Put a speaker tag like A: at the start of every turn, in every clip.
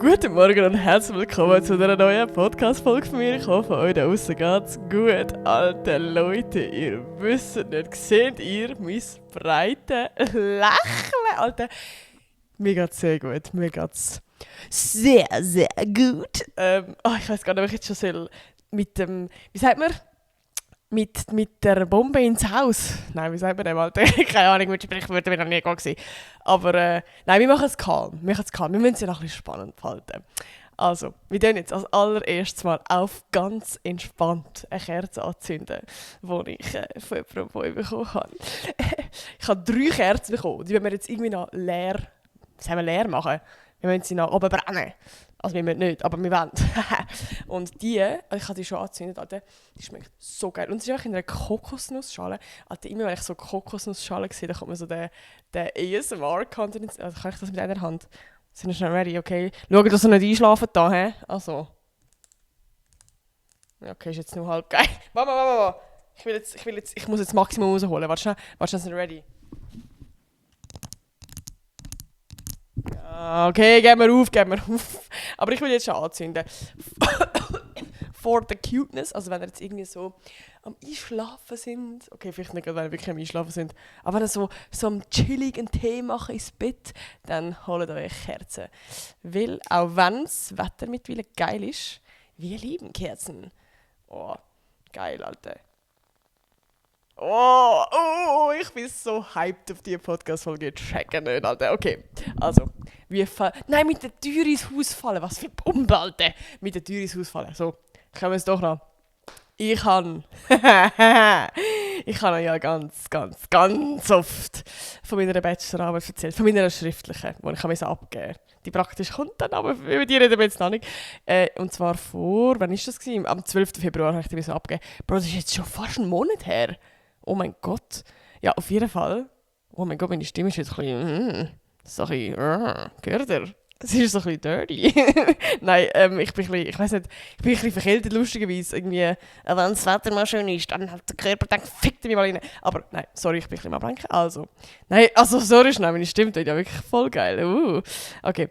A: Guten Morgen und herzlich willkommen zu einer neuen Podcast-Folge von mir. Ich hoffe, euch da draussen geht's gut. Alte Leute, ihr wisst nicht, seht ihr mein breites Lächeln? Alter, mir geht's sehr gut, mir geht's sehr, sehr gut. Ich weiß gar nicht, ob ich jetzt schon soll mit dem, wie sagt man? Mit der Bombe ins Haus. Nein, wie sagt man dem, Alter? Keine Ahnung, mit Sprichwörtern bin ich noch nie gesehen. Aber nein, wir machen es calm. Wir müssen es ja noch ein bisschen spannend halten. Also, wir tun jetzt als allererstes mal auf ganz entspannt eine Kerze anzünden, die ich von jemandem von euch bekommen habe. Ich habe 3 Kerzen bekommen. Die wollen wir jetzt irgendwie noch leer machen. Wir müssen sie noch oben brennen. Also wir müssen nicht, aber wir wollen. Und die, ich habe die schon angezündet, Alter, die schmeckt so geil. Und sie ist auch in einer Kokosnussschale. Alter, immer wenn ich so Kokosnussschale sehe, dann kommt mir so der ASMR-Content. Also kann ich das mit einer Hand? Sind wir schnell ready, okay? Schau, dass ihr nicht einschlafen da, hä? Also. Okay, ist jetzt nur halb geil. Mama. Ich muss jetzt Maximum rausholen. Warte schnell, sind wir ready? Ja, okay, gehen wir auf. Aber ich will jetzt schon anzünden. For the cuteness, also wenn ihr jetzt irgendwie so am Einschlafen sind, okay, vielleicht nicht, wenn ihr wirklich am Einschlafen sind, aber wenn ihr so am chilligen Tee machen ins Bett, dann holt euch Kerzen. Weil, auch wenn das Wetter mittlerweile geil ist, wir lieben Kerzen. Oh, geil, Alter. Oh, ich bin so hyped auf diese Podcast-Folge. Checken nicht, Alter. Okay, also, nein, mit der Tür ins Haus fallen. Was für Bombe, Alter. Mit der Tür ins Haus fallen. So, kommen wir es doch noch. Ich habe ja ganz oft von meiner Bachelorarbeit erzählt. Von meiner schriftlichen, die ich abgeben musste. Die praktisch kommt dann, aber über die reden wir jetzt noch nicht. Und zwar wann war das gewesen? Am 12. Februar habe ich die abgegeben. Bro, das ist jetzt schon fast einen Monat her. Oh mein Gott. Ja, auf jeden Fall. Oh mein Gott, meine Stimme ist jetzt ein bisschen, gehört ihr? Es ist so ein bisschen dirty. Nein, ich bin ein bisschen verkältet, lustigerweise. Irgendwie, wenn das Wetter mal schön ist, dann hat der Körper gedacht, fick mich mal rein. Aber nein, sorry, ich bin ein bisschen am Ablenken. Sorry, schnell, meine Stimme tut ja wirklich voll geil. Okay,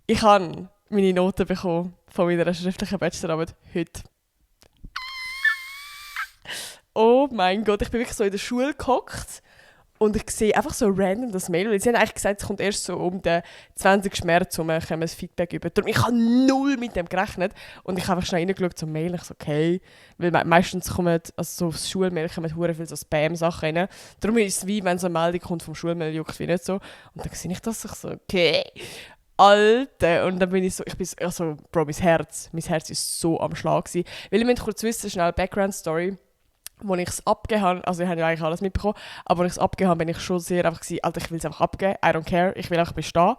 A: ich habe meine Noten bekommen von meiner schriftlichen Bachelorarbeit heute. Oh mein Gott, ich bin wirklich so in der Schule gehockt und ich sehe einfach so random das Mail. Weil sie haben eigentlich gesagt, es kommt erst so um den 20. März um ein Feedback über. Darum, ich habe null mit dem gerechnet und ich habe einfach schnell reingeschaut zum Mail. Ich so, okay, weil meistens kommen, also so aufs Schulmail kommen hure viele so Spam-Sachen rein. Darum ist es wie, wenn so eine Meldung kommt vom Schulmail, juckt wie nicht so. Und dann sehe ich das, ich so, okay. Alter, und dann bin ich so, Bro, mein Herz ist so am Schlag gewesen. Weil ich möchte kurz wissen, schnell Background-Story. Als ich es abgegeben habe, also ich habe ja eigentlich alles mitbekommen, aber als ich es abgegeben habe, bin ich schon sehr einfach gewesen, Alter, ich will es einfach abgeben, I don't care, ich will einfach bestehen.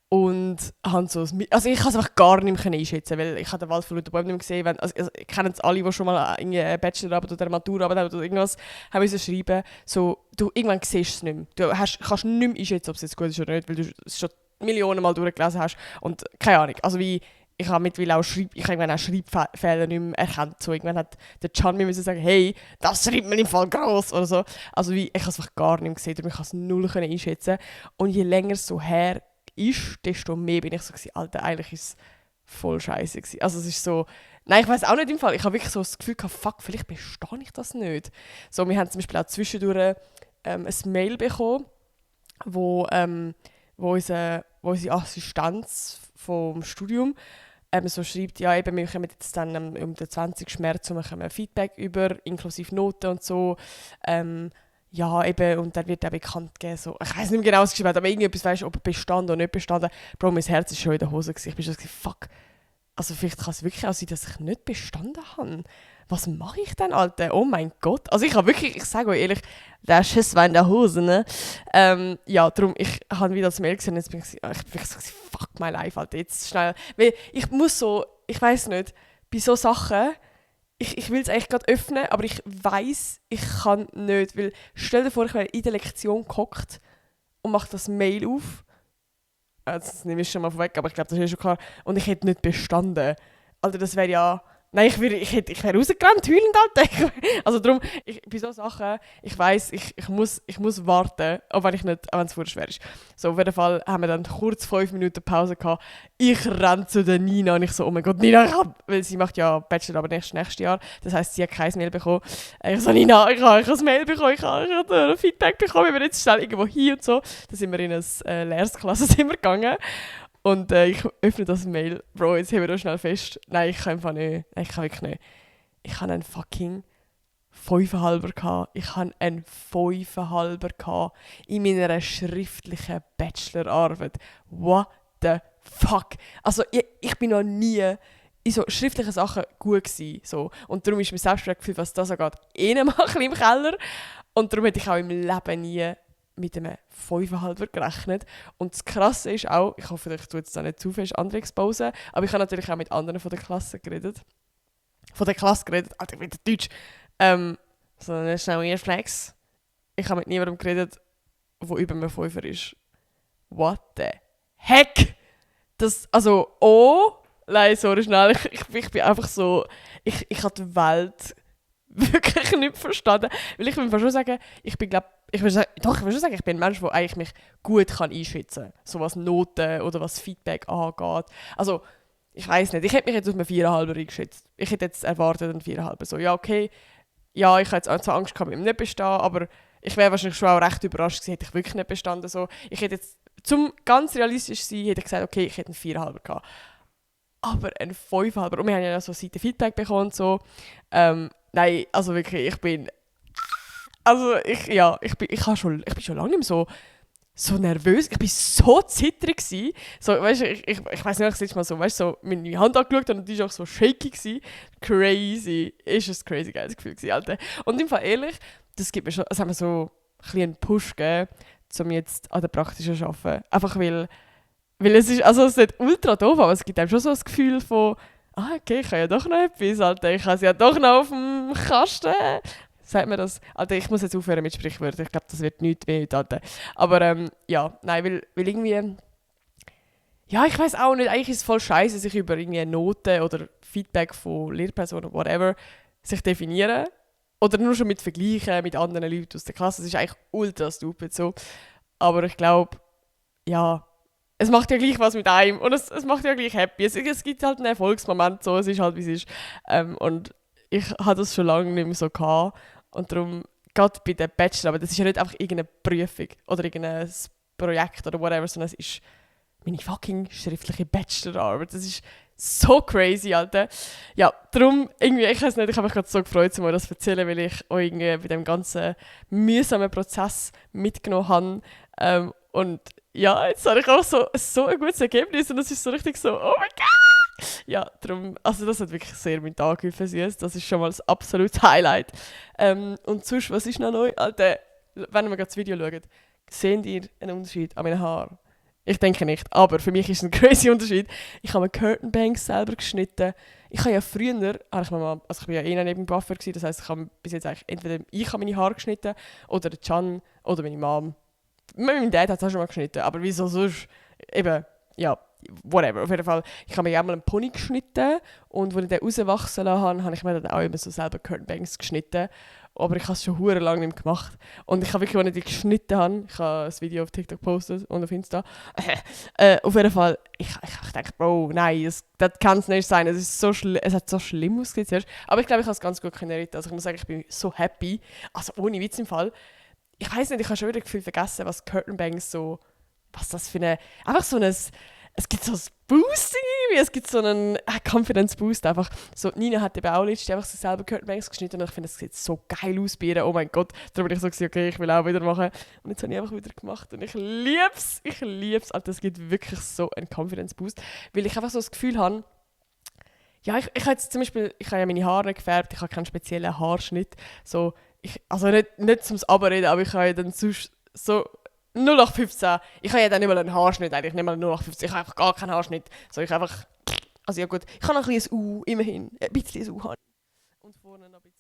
A: Und habe so, also ich kann es einfach gar nicht mehr einschätzen, weil ich habe den Wald von lauter Bäumen nicht mehr gesehen. Also kennen es alle, die schon mal eine Bachelorarbeit oder eine Maturarbeit oder irgendwas haben müssen schreiben. So, du irgendwann siehst es nicht mehr. Du kannst nicht mehr einschätzen, ob es jetzt gut ist oder nicht, weil du es schon Millionen Mal durchgelesen hast. Und keine Ahnung, also wie... Ich habe mittlerweile auch Schreibfehler nicht mehr erkannt. So, irgendwann hat der Can mir sagen, hey, das schreibt man im Fall gross oder so. Also wie, ich habe es einfach gar nicht mehr gesehen, ich kann es null einschätzen. Und je länger es so her ist, desto mehr bin ich so gewesen, Alter, eigentlich ist es voll scheiße gewesen. Also es ist so, nein, ich weiß auch nicht im Fall. Ich habe wirklich so das Gefühl gehabt, fuck, vielleicht bestehe ich das nicht. So, wir haben zum Beispiel auch zwischendurch ein Mail bekommen, wo unsere Assistenz vom Studium so schreibt, ja eben, wir kommen jetzt dann um den 20. März ein Feedback über, inklusive Noten und so. Ja, eben, und dann wird auch bekannt geben, so, ich weiß nicht mehr genau, was geschrieben hat, aber irgendetwas, weißt du, ob bestanden oder nicht bestanden. Bro, mein Herz ist schon in der Hose gewesen. Ich bin schon so, fuck, also vielleicht kann es wirklich auch sein, dass ich nicht bestanden habe. Was mache ich denn, Alter? Oh mein Gott. Also ich habe wirklich, ich sage euch ehrlich, der Schiss war in der Hose, ne? Ja, darum, ich habe wieder das Mail gesehen und jetzt bin ich wirklich so, fuck my life, Alter, jetzt schnell. Weil ich muss so, ich weiß nicht, bei so Sachen, ich will es eigentlich gerade öffnen, aber ich weiß, ich kann nicht, weil stell dir vor, ich wäre in der Lektion gehockt und mache das Mail auf. Das nehme ich schon mal vorweg, aber ich glaube, das ist schon klar. Und ich hätte nicht bestanden. Alter, das wäre ja Nein, ich wäre rausgerannt, heulend, Alter. Also darum, bei so Sachen, ich weiss, ich muss warten, auch wenn es vorher schwer ist. So, auf jeden Fall haben wir dann kurz 5 Minuten Pause gehabt. Ich renne zu der Nina und ich so, oh mein Gott, Nina, weil sie macht ja Bachelor, aber nächstes Jahr. Das heisst, sie hat kein Mail bekommen. Ich so, Nina, ich habe ein Mail bekommen, ich habe ein Feedback bekommen, wir jetzt schnell irgendwo hin und so. Dann sind wir in ein leeres Klassenzimmer gegangen. Und ich öffne das Mail. Bro, jetzt haben wir da schnell fest. Nein, ich kann einfach nicht. Nein, ich kann wirklich nicht. Ich habe einen fucking 5,5er gehabt. Ich habe einen 5,5er gehabt in meiner schriftlichen Bachelorarbeit. What the fuck? Also, ich bin noch nie in so schriftlichen Sachen gut gewesen. So. Und darum ist mir Selbstwertgefühl, was das angeht, ein bisschen im Keller. Und darum hätte ich auch im Leben nie mit einem 5,5er gerechnet. Und das Krasse ist auch, ich hoffe, ich tue jetzt da nicht zu fest andere exposen, aber ich habe natürlich auch mit anderen von der Klasse geredet. Alter, ich bin Deutsch. So ein schneller Flex. Ich habe mit niemandem geredet, der über einem 5er ist. What the heck? Sorry, schnell, ich bin einfach so, ich habe die Welt wirklich nicht verstanden. Weil ich will schon sagen, ich bin schon sagen, ich bin ein Mensch, der eigentlich mich gut einschätzen kann. So was Noten oder was Feedback angeht. Also, ich weiß nicht, ich hätte mich jetzt auf einen 4,5er eingeschätzt. Ich hätte jetzt erwartet, einen 4,5er. So, ja, okay. Ja, ich hatte jetzt auch zwar Angst gehabt, mit ihm nicht bestehen, aber ich wäre wahrscheinlich schon auch recht überrascht gewesen, hätte ich wirklich nicht bestanden. So, ich hätte jetzt, zum ganz realistisch zu sein, hätte ich gesagt, okay, ich hätte einen 4,5er gehabt. Aber ein 5,5er. Und wir haben ja so Seite Feedback bekommen und so. Nein, also wirklich, ich bin schon lange nicht mehr so nervös. Ich war so zittrig gewesen. So, weißt du, ich weiss nicht, ich letztes Mal so, weißt du, so meine Hand angeschaut und die war auch so shaky gewesen. Crazy. Ist ein crazy geiles Gefühl gewesen, Alter. Und im Fall ehrlich, das hat mir so einen Push gegeben, um jetzt an der praktischen arbeiten. Einfach weil es ist ultra doof, aber es gibt einem schon so das Gefühl von, okay, ich kann ja doch noch etwas, Alter. Ich habe es ja doch noch auf dem Kasten. Sagt mir das? Alter, ich muss jetzt aufhören mit Sprichwörtern. Ich glaube, das wird nichts mehr heute, Alter. Aber weil irgendwie... Ja, ich weiß auch nicht. Eigentlich ist es voll scheiße, sich über irgendwie Noten oder Feedback von Lehrpersonen, whatever, sich definieren. Oder nur schon mit Vergleichen mit anderen Leuten aus der Klasse. Das ist eigentlich ultra stupid so. Aber ich glaube, ja... Es macht ja gleich was mit einem und es macht ja gleich happy. Es gibt halt einen Erfolgsmoment, so, es ist halt, wie es ist. Und ich hatte das schon lange nicht mehr so gehabt. Und darum, gerade bei den Bachelor, aber das ist ja nicht einfach irgendeine Prüfung oder irgendein Projekt oder whatever, sondern es ist meine fucking schriftliche Bachelorarbeit. Das ist so crazy, Alter. Ja, darum, irgendwie, ich weiß nicht, ich habe mich gerade so gefreut, um euch das zu erzählen, weil ich euch irgendwie bei dem ganzen mühsamen Prozess mitgenommen habe. Und ja, jetzt habe ich auch so ein gutes Ergebnis und es ist so richtig so, oh mein Gott! Ja, darum, also das hat wirklich sehr meinen Tag geholfen. Das ist schon mal das absolute Highlight. Und sonst, was ist noch neu? Alter, wenn wir gerade das Video schauen, seht ihr einen Unterschied an meinen Haaren? Ich denke nicht, aber für mich ist es ein crazy Unterschied. Ich habe mir Curtain Bangs selber geschnitten. Ich habe ja früher, ich war ja neben Buffer, das heisst, ich habe bis jetzt eigentlich entweder ich habe meine Haare geschnitten oder der Can oder meine Mom. Mein Dad hat es auch schon mal geschnitten, aber wieso sonst? Eben, ja, whatever. Auf jeden Fall, ich habe mir einmal einen Pony geschnitten und als ich den rauswachsen lassen habe, habe ich mir dann auch immer so selber Curtain Bangs geschnitten. Aber ich habe es schon hure lange nicht mehr gemacht. Und ich habe wirklich, als ich die geschnitten habe, ich habe ein Video auf TikTok gepostet und auf Insta, auf jeden Fall, ich dachte, Bro, nein, das kann es nicht sein. Es hat so schlimm ausgesehen zuerst. Aber ich glaube, ich habe es ganz gut retten. Also ich muss sagen, ich bin so happy. Also ohne Witz im Fall. Ich weiß nicht, ich habe schon wieder Gefühl vergessen, was Curtain Bangs so, was das für eine, einfach so ein, es gibt so ein Boost irgendwie, es gibt so einen Confidence Boost einfach. So, Nina hat eben auch letztens einfach so selber Curtain Bangs geschnitten und ich finde, es sieht so geil aus bei ihr, oh mein Gott. Darum bin ich so gesagt, okay, ich will auch wieder machen. Und jetzt habe ich einfach wieder gemacht und ich lieb's, Alter, es gibt wirklich so einen Confidence Boost, weil ich einfach so das Gefühl habe, ja, ich habe jetzt zum Beispiel, ich habe ja meine Haare gefärbt, ich habe keinen speziellen Haarschnitt, so, also nicht zum Abreden, aber ich habe ja dann sonst so 0815. Ich habe ja dann nicht mal einen Haarschnitt, eigentlich nicht mal 0815. Ich habe einfach gar keinen Haarschnitt. So, ich einfach, also ja gut, ich habe noch ein bisschen ein U, immerhin. Ein bisschen ein U habe ich. Und vorne noch ein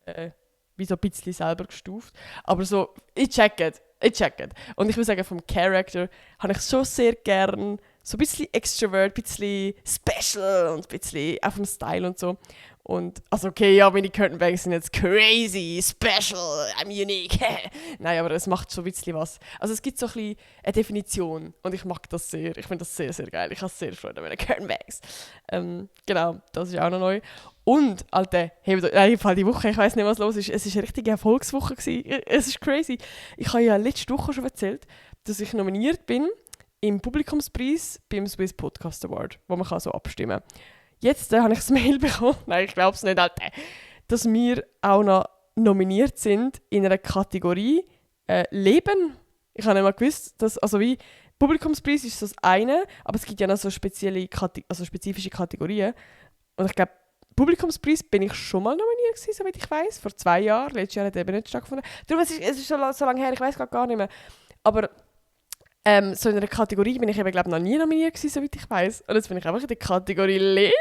A: bisschen, wie so ein bisschen selber gestuft. Aber so, ich check it. Und ich muss sagen, vom Charakter habe ich schon sehr gern so ein bisschen extrovert, ein bisschen special und ein bisschen auf dem Style und so. Und, also okay, ja, meine Curtain Bangs sind jetzt crazy, special, I'm unique. Nein, aber es macht so ein bisschen was. Also es gibt so ein bisschen eine Definition und ich mag das sehr. Ich finde das sehr, sehr geil. Ich habe sehr Freude an meinen Curtain Bangs. Genau, das ist auch noch neu. Und, Alter, hey, die Woche, ich weiß nicht, was los ist. Es war eine richtige Erfolgswoche gewesen. Es ist crazy. Ich habe ja letzte Woche schon erzählt, dass ich nominiert bin im Publikumspreis beim Swiss Podcast Award, wo man so abstimmen kann. Jetzt habe ich das Mail bekommen, nein, ich glaube es nicht, Alter, dass wir auch noch nominiert sind in einer Kategorie Leben. Ich habe nicht mal gewusst, dass, also wie Publikumspreis ist das eine, aber es gibt ja noch so spezifische Kategorien. Und ich glaube, Publikumspreis bin ich schon mal nominiert gewesen, soweit ich weiß, vor 2 Jahren. Letztes Jahr hat eben nicht stattgefunden. Darum, es ist so lange her, ich weiß gar nicht mehr. Aber so in einer Kategorie bin ich eben, glaube ich, noch nie nominiert gewesen, soweit ich weiß. Und jetzt bin ich einfach in der Kategorie Leben.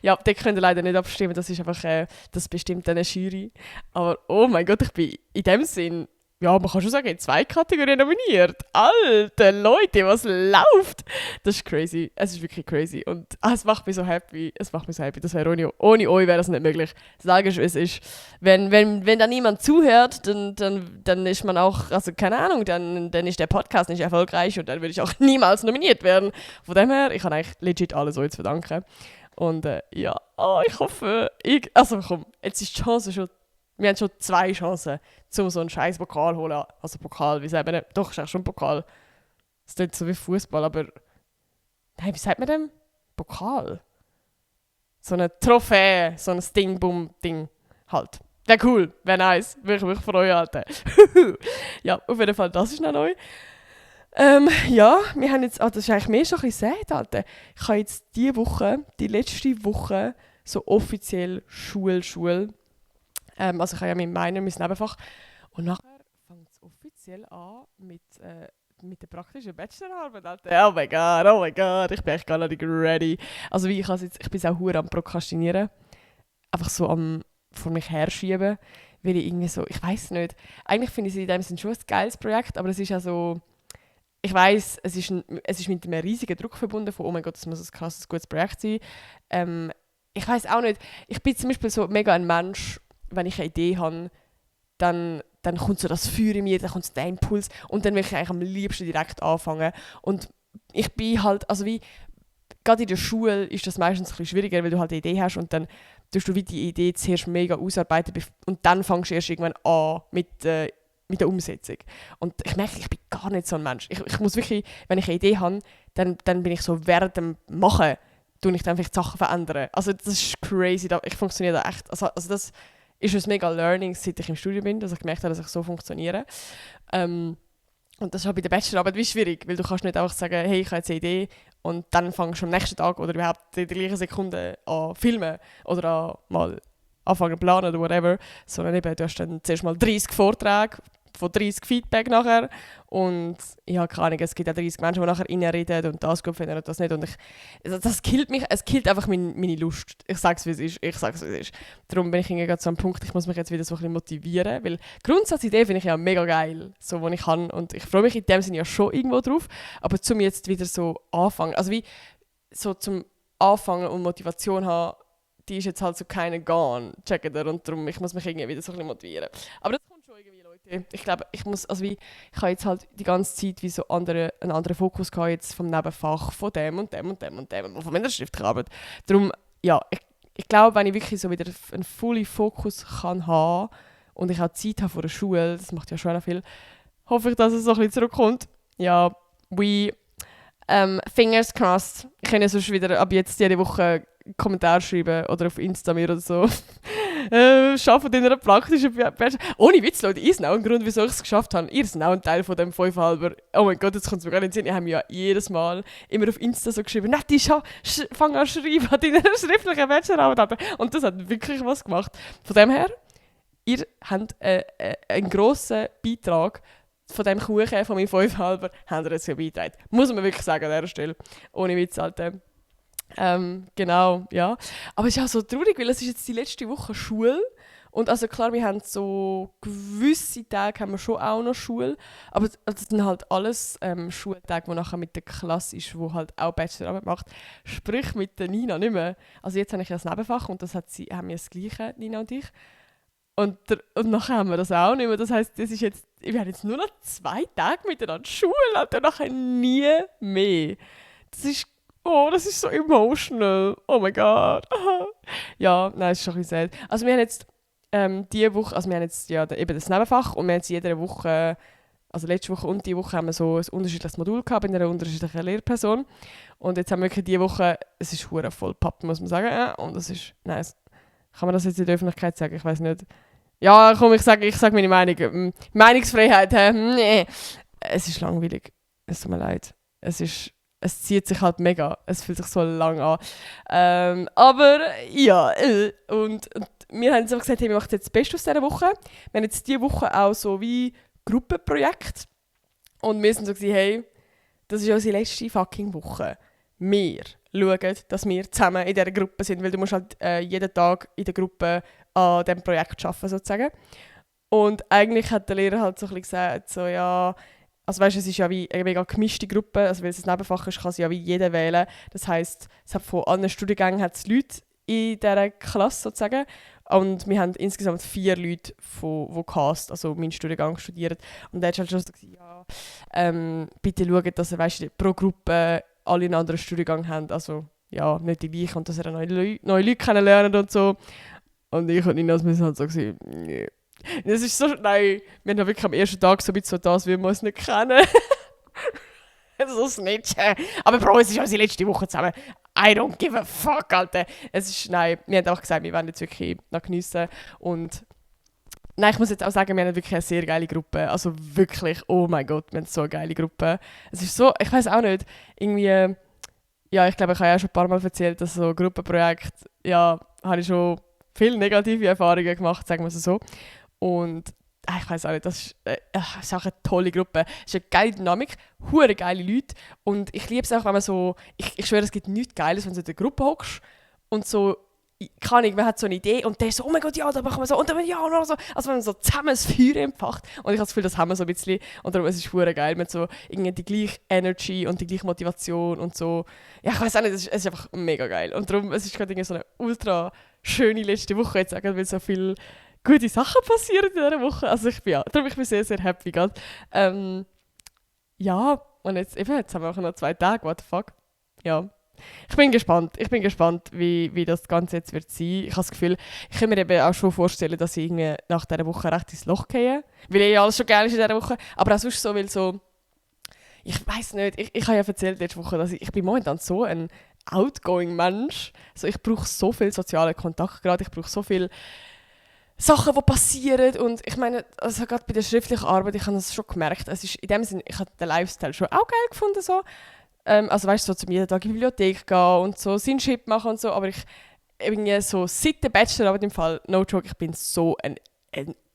A: Ja, da könnt ihr leider nicht abstimmen, das ist einfach, das bestimmt eine Jury. Aber oh mein Gott, ich bin in dem Sinn, ja, man kann schon sagen, in 2 Kategorien nominiert. Alter Leute, was läuft? Das ist crazy. Es ist wirklich crazy. Und es macht mich so happy. Das wäre ohne euch wäre das nicht möglich. Sage ich, es ist. Wenn da niemand zuhört, dann ist man auch, also keine Ahnung, dann ist der Podcast nicht erfolgreich und dann würde ich auch niemals nominiert werden. Von dem her, ich habe eigentlich legit alles euch zu verdanken. Und ja, ich hoffe, also komm, jetzt ist die Chance schon. Wir haben schon 2 Chancen, um so einen scheiß Pokal zu holen. Also Pokal, wie sagt man denn? Doch, ist eigentlich schon ein Pokal. Das klingt so wie Fußball, aber... Nein, wie sagt man denn? Pokal? So eine Trophäe, so ein Ding halt. Wäre cool, wäre nice. Würde ich mich freuen, Alter. Ja, auf jeden Fall, das ist noch neu. Ja, wir haben jetzt... das ist eigentlich mehr schon ein bisschen sad, Alter. Ich habe jetzt die letzte Woche, so offiziell Schule. Also ich habe ja mein Nebenfach. Und nachher fängt es offiziell an mit der praktischen Bachelorarbeit. Alter. Oh mein Gott, ich bin echt gar nicht ready. Also wie ich bin jetzt auch verdammt am Prokrastinieren. Einfach so vor mich herschieben. Weil ich irgendwie so, ich weiß nicht. Eigentlich finde ich es in dem Sinne schon ein geiles Projekt, aber es ist ja so... Ich weiss, es ist mit einem riesigen Druck verbunden von «Oh mein Gott, das muss ein krasses, gutes Projekt sein». Ich weiss auch nicht. Ich bin zum Beispiel so mega ein Mensch, wenn ich eine Idee habe, dann kommt so das Feuer in mir, dann kommt so der Impuls und dann will ich eigentlich am liebsten direkt anfangen. Und ich bin halt, also wie, gerade in der Schule ist das meistens ein bisschen schwieriger, weil du halt eine Idee hast und dann tust du wie die Idee zuerst mega ausarbeiten und dann fängst du erst irgendwann an mit der Umsetzung. Und ich merke, ich bin gar nicht so ein Mensch. Ich muss wirklich, wenn ich eine Idee habe, dann bin ich so während dem Machen, tue ich dann vielleicht Sachen verändern. Also das ist crazy, ich funktioniere da echt, also das ist ein mega Learning, seit ich im Studium bin, dass ich gemerkt habe, dass ich so funktioniere. Und das ist halt bei der Bachelorarbeit wie schwierig, weil du kannst nicht einfach sagen, hey, ich habe jetzt eine Idee und dann fängst du am nächsten Tag oder überhaupt in der gleichen Sekunde an filmen oder an mal anfangen zu planen oder whatever, sondern eben, du hast dann zuerst mal 30 Vorträge von 30 Feedback nachher und ich habe keine Ahnung, es gibt auch 30 Menschen, die nachher reinreden und das gut finden und das nicht und das killt mich, es killt einfach meine Lust. Ich sage es, wie es ist. Darum bin ich gerade so am Punkt, ich muss mich jetzt wieder so ein bisschen motivieren, weil Grundsatzidee finde ich ja mega geil, so wo ich kann und ich freue mich in dem Sinne ja schon irgendwo drauf, aber zum jetzt wieder so anfangen, also wie so zum Anfangen und Motivation haben, die ist jetzt halt so keine gone, checkt ihr, und darum, ich muss mich irgendwie wieder so ein bisschen motivieren. Aber das kommt schon irgendwie, Leute. Ich glaube, ich habe jetzt halt die ganze Zeit wie so einen anderen Fokus gehabt, jetzt vom Nebenfach, von dem und von meiner schriftlichen Arbeit. Darum, ja, ich glaube, wenn ich wirklich so wieder einen fully Fokus kann haben und ich auch Zeit habe vor der Schule, das macht ja schon viel, hoffe ich, dass es so ein bisschen zurückkommt. Ja, fingers crossed. Ich kann ja sonst wieder ab jetzt jede Woche Kommentar schreiben oder auf Insta mir oder so. Arbeiten in einer praktischen Bachelor. Ohne Witz, Leute, ihr seid auch ein Grund, wieso ich es geschafft habe. Ihr seid auch ein Teil von dem 5,5. Oh mein Gott, jetzt kommt es mir gar nicht in den Sinn. Ich habe mir ja jedes Mal immer auf Insta so geschrieben, Nati, fang an zu schreiben an deiner schriftlichen Bachelorarbeit. Und das hat wirklich was gemacht. Von dem her, ihr habt einen grossen Beitrag von dem Kuchen, von meinem 5,5, habt ihr jetzt ja beigetragen. Muss man wirklich sagen an dieser Stelle. Ohne Witz, Alter. Genau, ja. Aber es ist auch so traurig, weil es ist jetzt die letzte Woche Schule Und also klar, wir haben so gewisse Tage haben wir schon auch noch Schule, aber das sind halt alles Schultage, wo nachher mit der Klasse ist, wo halt auch Bachelorarbeit macht. Sprich mit der Nina nicht mehr. Also jetzt habe ich ja das Nebenfach und haben wir das Gleiche, Nina und ich. Und nachher haben wir das auch nicht mehr. Das heisst, wir haben jetzt nur noch 2 Tage miteinander Schule und dann nachher nie mehr. Das ist so emotional. Oh mein Gott. Ja, nein, es ist schon ein bisschen sad. Also wir haben jetzt diese Woche, also wir haben jetzt ja eben das Nebenfach und wir haben jetzt jede Woche, also letzte Woche und diese Woche haben wir so ein unterschiedliches Modul gehabt bei einer unterschiedlichen Lehrperson. Und jetzt haben wir wirklich diese Woche, es ist hure voll pappt, muss man sagen. Und das ist, nein, kann man das jetzt in der Öffentlichkeit sagen? Ich weiß nicht. Ja, komm, ich sag meine Meinung. Meinungsfreiheit, hä? Nee. Es ist langweilig. Es tut mir leid. Es zieht sich halt mega. Es fühlt sich so lang an. Aber ja, und wir haben jetzt einfach gesagt, hey, wir machen jetzt das Beste aus dieser Woche. Wir haben jetzt diese Woche auch so wie Gruppenprojekt. Und wir sind so gewesen, hey, das ist unsere letzte fucking Woche. Wir schauen, dass wir zusammen in dieser Gruppe sind, weil du musst halt jeden Tag in der Gruppe an diesem Projekt arbeiten, sozusagen. Und eigentlich hat der Lehrer halt so ein bisschen gesagt, so ja, also weißt, es ist ja wie eine mega gemischte Gruppe, also weil es ein Nebenfach ist, kann sie ja wie jeder wählen. Das heisst, es hat von anderen Studiengängen hat's Leute in dieser Klasse sozusagen. Und wir haben insgesamt 4 Leute, die Cast, also meinen Studiengang, studieren. Und da hat halt schon so gesagt, ja, bitte schaut, dass ihr weißt, pro Gruppe alle einen anderen Studiengang haben. Also ja, nicht die gleichen und dass ihr neue Leute kennenlernen und so. Und ich und Nina müssen halt so gesagt, nee. Das ist so, nein, wir haben wirklich am ersten Tag so ein bisschen so das, wie wir uns nicht kennen. So snitchen. Aber Bro, es ist unsere letzte Woche zusammen. I don't give a fuck, Alter. Nein, wir haben auch gesagt, wir wollen jetzt wirklich noch geniessen. Und nein, ich muss jetzt auch sagen, wir haben wirklich eine sehr geile Gruppe. Also wirklich, oh mein Gott, wir haben so eine geile Gruppe. Es ist so, ich weiß auch nicht, irgendwie, ja, ich glaube, ich habe ja schon ein paar Mal erzählt, dass so Gruppenprojekte, ja, habe ich schon viele negative Erfahrungen gemacht, sagen wir es so. Und ich weiß auch nicht, das ist auch eine tolle Gruppe. Es ist eine geile Dynamik, hure geile Leute. Und ich liebe es auch, wenn man so, ich schwöre, es gibt nichts Geiles, wenn du in der Gruppe hockst und so, keine Ahnung, man hat so eine Idee und der ist so, oh mein Gott, ja, da machen wir so und dann ja, und so. Also wenn man so zusammen das Feuer empfacht. Und ich habe das Gefühl, das haben wir so ein bisschen. Und darum ist es hure geil, mit so irgendwie die gleiche Energy und die gleiche Motivation und so. Ja, ich weiß auch nicht, es ist einfach mega geil. Und darum, es ist gerade irgendwie so eine ultra schöne letzte Woche jetzt, weil so viel gute Sachen passieren in dieser Woche. Also ich bin sehr, sehr happy gerade. Ja, und jetzt haben wir auch noch 2 Tage, what the fuck. Ja. Ich bin gespannt, wie das Ganze jetzt wird sein. Ich habe das Gefühl, ich kann mir eben auch schon vorstellen, dass ich irgendwie nach dieser Woche recht ins Loch gehe. Weil alles schon geil ist in dieser Woche. Aber auch sonst so, weil so, ich weiß nicht, ich habe ja erzählt letzte Woche, dass ich bin momentan so ein outgoing Mensch. Also ich brauche so viel sozialen Kontakt gerade, ich brauche so viel Sachen, die passieren. Und ich meine, also gerade bei der schriftlichen Arbeit, ich habe das schon gemerkt, es ist in dem Sinne, ich habe den Lifestyle schon auch geil gefunden. So. Also weißt du, so zum jeden Tag in die Bibliothek gehen und so seinen Shit machen und so. Aber ich irgendwie so seit der Bachelorarbeit im Fall, no joke, ich bin so ein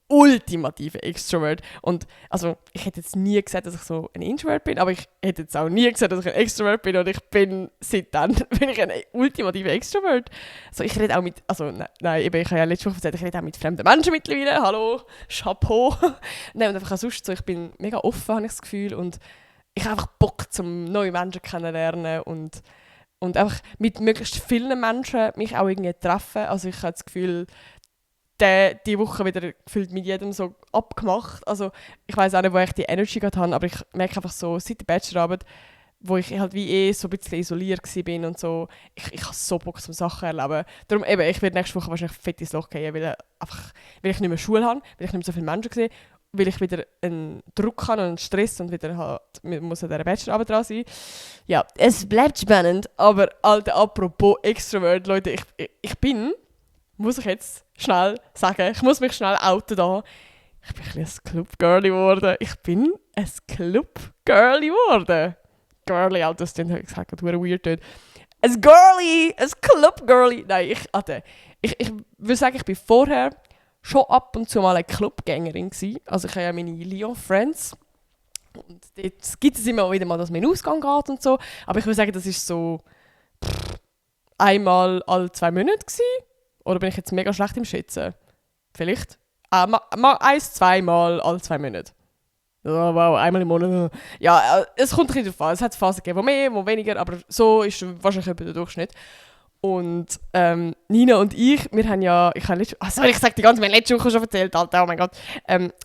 A: ultimativer Extrovert. Und also ich hätte jetzt nie gesagt, dass ich so ein Introvert bin, aber ich hätte jetzt auch nie gesagt, dass ich ein Extrovert bin. Und ich bin seitdem bin ich ein ultimativer Extrovert. Also ich rede auch mit, also nein, eben, ich habe ja letzte Woche gesagt, ich rede auch mit fremden Menschen mittlerweile. Hallo, Chapeau. Nein, und einfach auch sonst so, ich bin mega offen, habe ich das Gefühl. Und ich habe einfach Bock, zum neue Menschen kennenlernen und einfach mit möglichst vielen Menschen mich auch irgendwie treffen. Also ich habe das Gefühl, die Woche wieder gefühlt mit jedem so abgemacht. Also ich weiß auch nicht, wo ich die Energy gerade habe, aber ich merke einfach so, seit der Bachelorarbeit, wo ich halt wie so ein bisschen isoliert war und so, ich habe so Bock zum Sachen erleben. Darum eben, ich werde nächste Woche wahrscheinlich fett ins Loch gehen, weil ich nicht mehr Schule habe, weil ich nicht mehr so viele Menschen sehe, weil ich wieder einen Druck habe und einen Stress und wieder halt, muss an dieser Bachelorarbeit dran sein. Ja, es bleibt spannend, aber Alter, apropos Extrovert, Leute, ich bin, muss ich jetzt schnell sagen, ich muss mich schnell outen da. Ich bin ein bisschen ein Club-Girlie geworden. Ich bin ein Club-Girlie geworden. Girlie, Alter, das klingt, ich sage gerade weird. Ein Girlie, ein Club-Girlie. Nein, ich würde sagen, ich bin vorher schon ab und zu mal eine Clubgängerin gewesen. Also ich habe ja meine Lyon-Friends. Und dort gibt es immer wieder mal, dass man in den Ausgang geht und so. Aber ich würde sagen, das ist so einmal alle 2 Monate gewesen. Oder bin ich jetzt mega schlecht im Schätzen? Vielleicht. Mal 1-2 Mal alle 2 Monate. Oh, wow, einmal im Monat. Ja, es kommt ein bisschen darauf an. Es hat Phasen gegeben, wo mehr, wo weniger, aber so ist wahrscheinlich etwa der Durchschnitt. Und Nina und wir haben ja, ich sag die ganze, wir haben letzte Woche schon erzählt, Alter, oh mein Gott.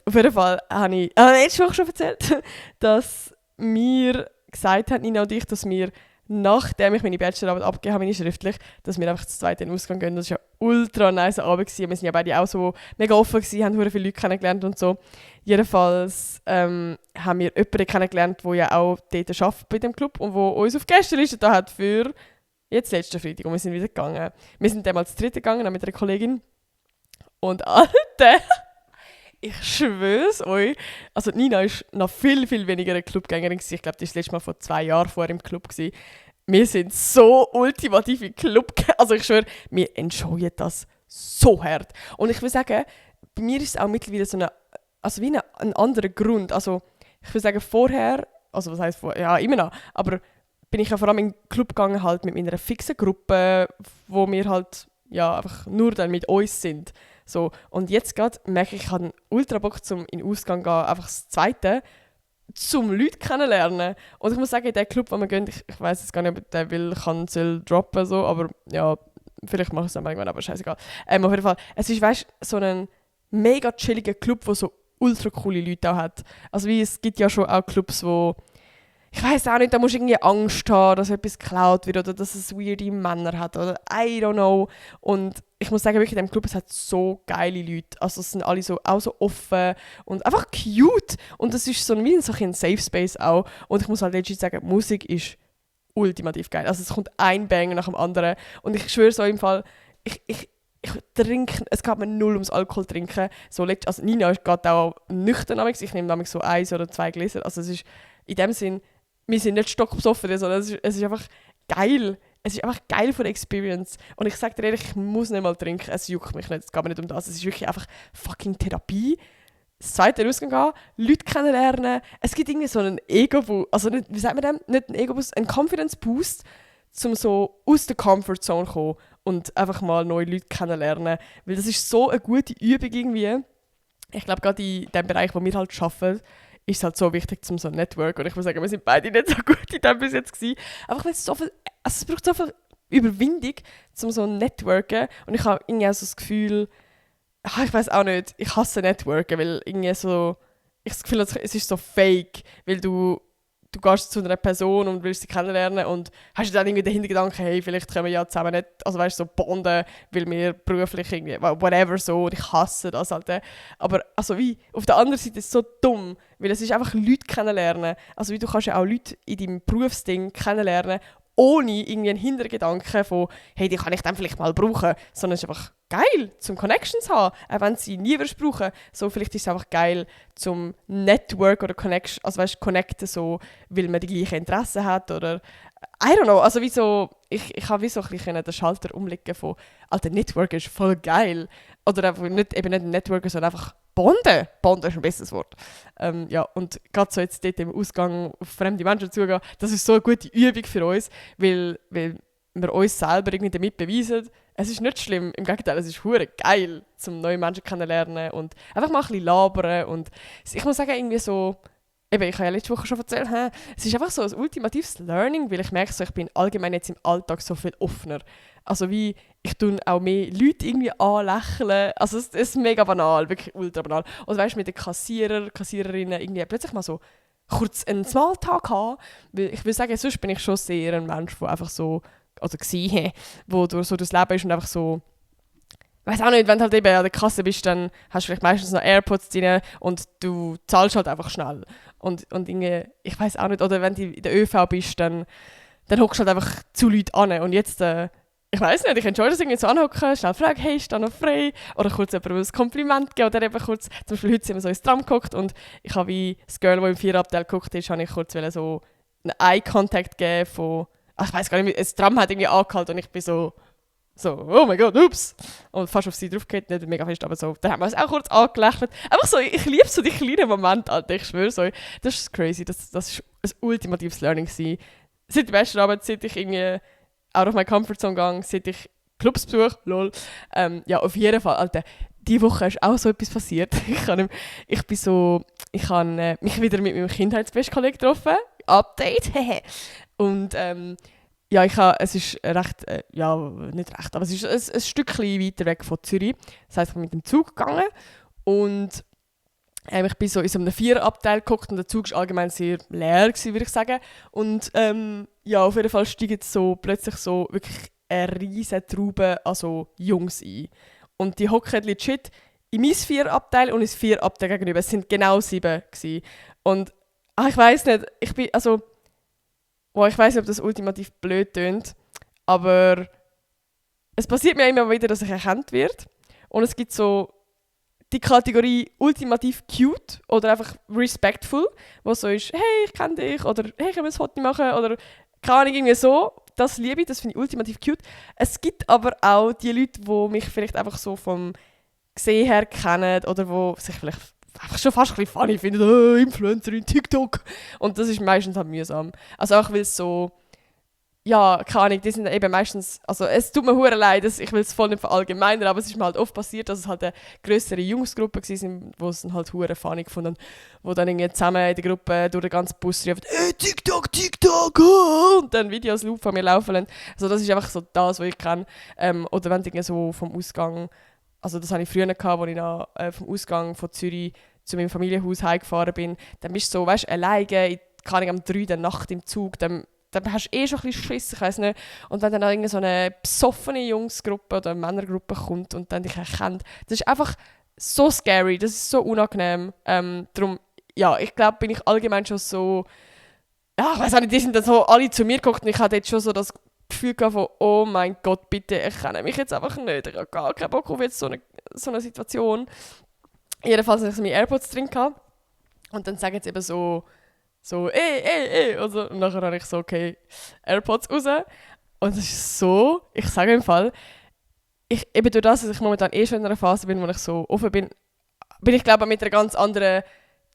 A: Auf jeden Fall habe ich letzte Woche schon erzählt, dass wir gesagt haben, Nina und ich, dass wir, nachdem ich meine Bachelorarbeit abgegeben habe, meine schriftlich, dass wir einfach zu zweit in den Ausgang gehen. Das war ja ultra nice Abend gewesen. Wir sind ja beide auch so mega offen gewesen, haben sehr viele Leute kennengelernt und so. Jedenfalls haben wir jemanden kennengelernt, der ja auch dort arbeitet bei dem Club und der uns auf Gästeliste da hat für jetzt letzten Freitag. Und wir sind wieder gegangen. Wir sind damals zu dritt gegangen, mit einer Kollegin. Und Alter, ich schwöre es euch, also Nina ist noch viel, viel weniger eine Clubgängerin gewesen. Ich glaube, die war das letzte Mal vor 2 Jahren vorher im Club gewesen. Wir sind so ultimative Clubgänger. Also ich schwöre, wir enjoyen das so hart. Und ich will sagen, bei mir ist es auch mittlerweile so ein anderer Grund. Also ich will sagen, vorher, also was heisst vorher, ja immer noch, aber bin ich ja vor allem in den Club gegangen halt mit meiner fixen Gruppe, wo wir halt ja einfach nur dann mit uns sind. So. Und jetzt gerade merke ich habe ultra Bock zum in den Ausgang gehen, einfach das Zweite, zum Leute kennenlernen. Und ich muss sagen, in den Club, wo wir gehen, ich weiß jetzt gar nicht, ob der soll droppen, so, aber ja, vielleicht mache ich es dann irgendwann, aber scheißegal. Auf jeden Fall, es ist, weißt, so ein mega chilliger Club, der so ultra coole Leute auch hat. Also wie, es gibt ja schon auch Clubs, wo ich weiss auch nicht, da musst du irgendwie Angst haben, dass etwas geklaut wird oder dass es weirde Männer hat oder I don't know. Und ich muss sagen, wirklich in diesem Club, es hat so geile Leute. Also es sind alle so, auch so offen und einfach cute. Und es ist so wie ein Safe Space auch. Und ich muss halt legit sagen, die Musik ist ultimativ geil. Also es kommt ein Banger nach dem anderen. Und ich schwöre so im Fall, ich trinke, es geht mir null ums Alkohol trinken. So, also Nina geht auch nüchtern. Ich nehme nämlich so 1 oder 2 Gläser. Also es ist in dem Sinn, wir sind nicht stockbesoffen, sondern es ist einfach geil. Es ist einfach geil von der Experience. Und ich sage dir ehrlich, ich muss nicht mal trinken. Es juckt mich nicht. Es geht mir nicht um das. Es ist wirklich einfach fucking Therapie. Das Zweite rausgehen, Leute kennenlernen. Es gibt irgendwie so einen Ego-Boost. Also nicht, wie sagt man dem? Nicht einen Ego-Boost, einen Confidence-Boost, um so aus der Comfort-Zone zu kommen und einfach mal neue Leute kennenlernen. Weil das ist so eine gute Übung irgendwie. Ich glaube, gerade in dem Bereich, wo wir halt arbeiten, ist es halt so wichtig zum so Network. Und ich muss sagen, wir sind beide nicht so gut in dem bis jetzt gewesen. Einfach weil es so viel, also es braucht so viel Überwindung, zum so Networken. Und ich habe irgendwie auch so das Gefühl, ich weiß auch nicht, ich hasse Networken, weil irgendwie so, ich habe das Gefühl, es ist so fake, weil du gehst zu einer Person und willst sie kennenlernen und hast dann irgendwie den Hintergedanken, hey, vielleicht können wir ja zusammen nicht, also weißt so bonden, weil wir beruflich irgendwie, whatever so, und ich hasse das halt. Aber also wie, auf der anderen Seite ist es so dumm, weil es ist einfach Leute kennenlernen. Also wie, du kannst ja auch Leute in deinem Berufsding kennenlernen, ohne irgendwie einen Hintergedanken von, hey, die kann ich dann vielleicht mal brauchen, sondern es ist einfach geil, zum Connections haben, auch wenn sie nie brauchen. So, vielleicht ist es einfach geil zum Network oder Connection, also weißt, connecten so, weil man die gleichen Interessen hat oder I don't know, also wie so, ich habe wie so ein bisschen den Schalter umlegen von, Alter, Network ist voll geil. Oder einfach eben nicht Networker, sondern einfach Bonden. Bonden ist ein besseres Wort. Ja, und gerade so jetzt dort im Ausgang auf fremde Menschen zugehen, das ist so eine gute Übung für uns, weil wir uns selber irgendwie damit beweisen, es ist nicht schlimm, im Gegenteil, es ist hure geil, um neue Menschen kennenzulernen und einfach mal ein bisschen labern. Und ich muss sagen, irgendwie so, eben, ich habe ja letzte Woche schon erzählt, es ist einfach so ein ultimatives Learning, weil ich merke, so, ich bin allgemein jetzt im Alltag so viel offener. Also wie, ich tue auch mehr Leute irgendwie anlächeln. Also es ist mega banal, wirklich ultra banal. Oder weißt du, mit den Kassiererinnen irgendwie plötzlich mal so kurz einen Smalltalk haben. Weil ich würde sagen, sonst bin ich schon sehr ein Mensch, der einfach so, also war, wo du so durchs Leben ist und einfach so, ich weiss auch nicht, wenn du halt eben an der Kasse bist, dann hast du vielleicht meistens noch AirPods drin und du zahlst halt einfach schnell. Und irgendwie, ich weiss auch nicht, oder wenn du in der ÖV bist, dann hockst du halt einfach zu Leuten an. Und jetzt, ich weiss nicht, ich enjoy das irgendwie so anhocken, schnell fragen, hey, ist da noch frei? Oder kurz jemandem ein Kompliment geben oder eben kurz, zum Beispiel heute sind wir so ins Tram geguckt und ich habe wie das Girl, das im Vierabteil geguckt ist, habe ich kurz so einen Eye-Contact geben von, ich weiss gar nicht, das Tram hat irgendwie angehalten und ich bin so, oh mein Gott, ups. Und fast auf sie draufgeht, nicht mega fest, aber so, dann haben wir uns auch kurz angelächelt. Einfach so, ich liebe so die kleinen Momente, Alter, ich schwöre so, das ist crazy, das ist ein ultimatives Learning gewesen. Seit der Bachelorarbeit, seit ich irgendwie out of my comfort zone gegangen, seit ich Clubs besuche, lol. Ja, auf jeden Fall, Alter, diese Woche ist auch so etwas passiert. Ich habe mich wieder mit meinem Kindheitsbestkollegen getroffen. Update. Und ja, es ist recht, ja, nicht recht, aber es ist ein Stückchen weiter weg von Zürich. Das heisst, ich bin mit dem Zug gegangen und ich bin so in so einem Viererabteil gehockt und der Zug war allgemein sehr leer, würde ich sagen. Und ja, auf jeden Fall steigen so plötzlich so wirklich eine riesige Traube an so Jungs ein. Und die hocken legit in mein Viererabteil und ins Viererabteil gegenüber. Es sind genau 7 gewesen. Und ich weiss nicht, ich weiss nicht, ob das ultimativ blöd tönt, aber es passiert mir immer wieder, dass ich erkannt werde. Und es gibt so die Kategorie ultimativ cute oder einfach respectful, wo so ist, hey, ich kenne dich, oder hey, können wir ein Foto machen, oder keine Ahnung, irgendwie so. Das liebe ich, das finde ich ultimativ cute. Es gibt aber auch die Leute, die mich vielleicht einfach so vom Gesehen her kennen oder die sich vielleicht einfach schon fast ein bisschen funny finden, Influencerin, TikTok. Und das ist meistens halt mühsam. Also auch weil es so, ja, keine Ahnung, die sind eben meistens, also es tut mir hure leid, ich will es voll nicht verallgemeinern, aber es ist mir halt oft passiert, dass es halt eine grössere Jungsgruppe war, wo es dann halt hure funny gefunden, wo dann irgendwie zusammen in der Gruppe durch den ganzen Bus rufen, hey, TikTok, TikTok, oh! Und dann Videos Loop von mir laufen lassen. Also das ist einfach so das, was ich kenne. Oder wenn du so vom Ausgang, also das hatte ich früher gehabt, als ich noch, vom Ausgang von Zürich zu meinem Familienhaus heimgefahren bin, dann bist du so, weißt du, alleine, keine Ahnung, um 3 der Nacht im Zug, dann hast du schon ein bisschen Schiss, ich weiss nicht. Und wenn dann auch so eine besoffene Jungsgruppe oder Männergruppe kommt und dann dich erkennt, das ist einfach so scary, das ist so unangenehm. Darum, ja, ich glaube, bin ich allgemein schon so, ja, ich weiss auch nicht, die sind dann so alle zu mir geguckt und ich hatte jetzt schon so das Gefühl gehabt von, oh mein Gott, bitte, ich kenne mich jetzt einfach nicht, ich habe gar keinen Bock auf jetzt so eine Situation. Jedenfalls hatte ich so meine AirPods drin gehabt und dann sagen sie eben so, und nachher habe ich so, okay, AirPods raus. Und es ist so, ich sage im Fall, eben durch das, dass ich momentan schon in einer Phase bin, wo ich so offen bin, bin ich glaube mit einer ganz anderen